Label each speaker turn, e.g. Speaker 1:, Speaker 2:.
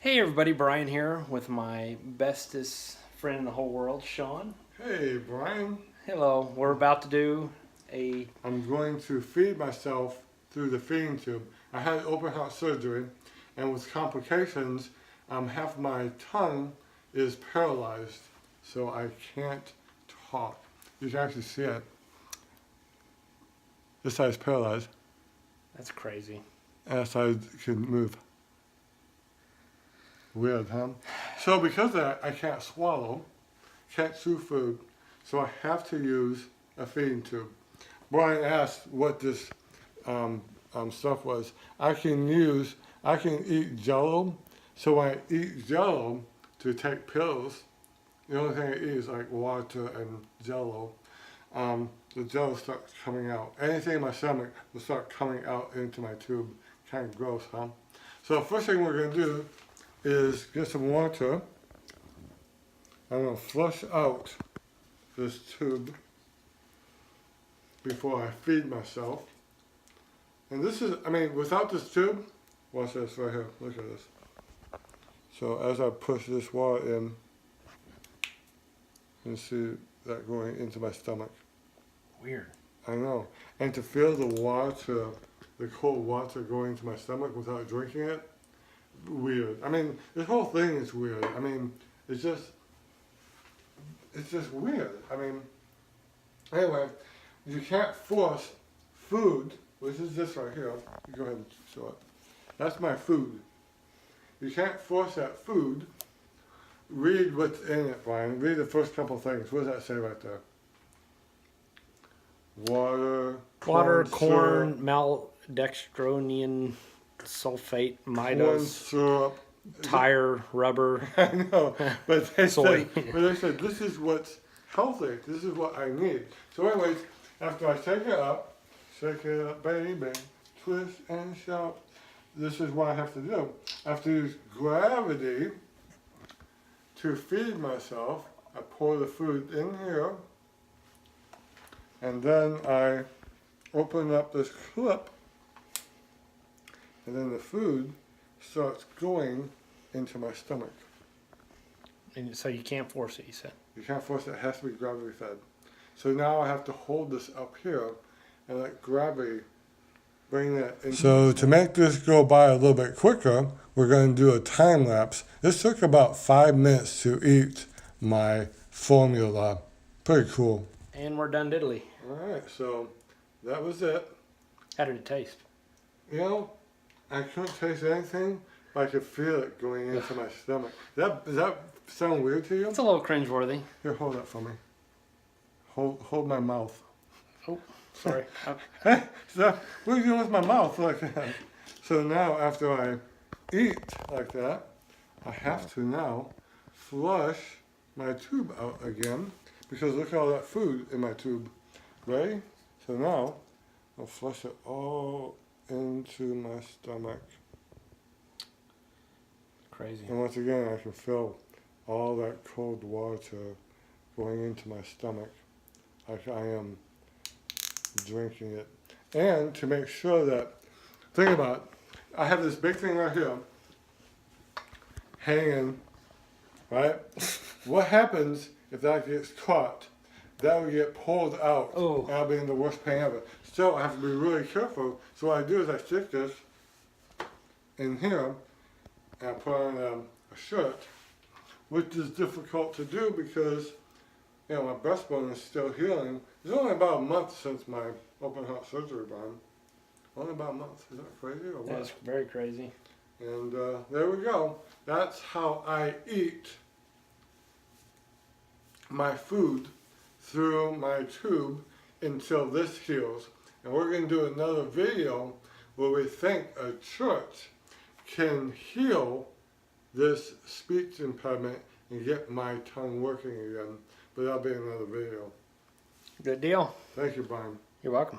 Speaker 1: Hey everybody, Brian here with my bestest friend in the whole world, Sean.
Speaker 2: Hey, Brian.
Speaker 1: Hello, we're about to do a...
Speaker 2: I'm going to feed myself through the feeding tube. I had open heart surgery, and with complications, half my tongue is paralyzed, so I can't talk. You can actually see it. This side's paralyzed,
Speaker 1: That's crazy.
Speaker 2: and that side can move. Weird, huh? So because of that, I can't swallow, can't chew food, so I have to use a feeding tube. Brian asked what this stuff was. I can eat Jello. So when I eat Jello to take pills, the only thing I eat is like water and Jello. The Jello starts coming out. Anything in my stomach will start coming out into my tube. Kind of gross, huh? So the first thing we're gonna do is get some water. I'm gonna flush out this tube before I feed myself. And this is, without this tube, watch this right here, look at this. So as I push this water in, you can see that going into my stomach.
Speaker 1: Weird.
Speaker 2: I know. And to feel the water, the cold water going into my stomach without drinking it, weird. This whole thing is weird. It's just weird. Anyway, you can't force food, which is this right here. You go ahead and show it. That's my food. You can't force that food. Read what's in it, Brian. Read the first couple things. What does that say right there? Water,
Speaker 1: Corn, maltodextronium sulfate,
Speaker 2: corn
Speaker 1: midose,
Speaker 2: syrup.
Speaker 1: tire, rubber,
Speaker 2: I know, but they
Speaker 1: soy.
Speaker 2: said this is what's healthy. This is what I need. So, anyways, after I shake it up, baby, twist and shout. This is what I have to do. I have to use gravity to feed myself. I pour the food in here, and then I open up this clip, and then the food starts going into my stomach.
Speaker 1: And so you can't force it, you said.
Speaker 2: You can't force it. It has to be gravity fed. So now I have to hold this up here and let gravity bring that in. So to make this go by a little bit quicker, we're going to do a time lapse. This took about 5 minutes to eat my formula. Pretty cool.
Speaker 1: And we're done diddly.
Speaker 2: All right, so that was it.
Speaker 1: How did it taste?
Speaker 2: You know, I couldn't taste anything, but I could feel it going into my stomach. Does that sound weird to you?
Speaker 1: It's a little cringeworthy.
Speaker 2: Here, hold that for me. Hold my mouth.
Speaker 1: Oh, sorry.
Speaker 2: Hey, so what are you doing with my mouth like that? So now after I eat like that, I have to now flush my tube out again because look at all that food in my tube. Ready? So now I'll flush it all into my stomach.
Speaker 1: Crazy.
Speaker 2: And once again, I can feel all that cold water going into my stomach like I am drinking it. And to make sure that, think about it, I have this big thing right here hanging, right? What happens if that gets caught? That will get pulled out.
Speaker 1: Oh.
Speaker 2: And I'll be in the worst pain ever. So I have to be really careful. So what I do is I stick this in here and I put on a shirt, which is difficult to do because my breastbone is still healing. It's only about a month since my open heart surgery, Brian. Only about a month. Is that crazy or what?
Speaker 1: That's very crazy.
Speaker 2: And there we go. That's how I eat my food through my tube until this heals. And we're going to do another video where we think a church can heal this speech impediment and get my tongue working again. But that'll be another video.
Speaker 1: Good deal.
Speaker 2: Thank you, Brian.
Speaker 1: You're welcome.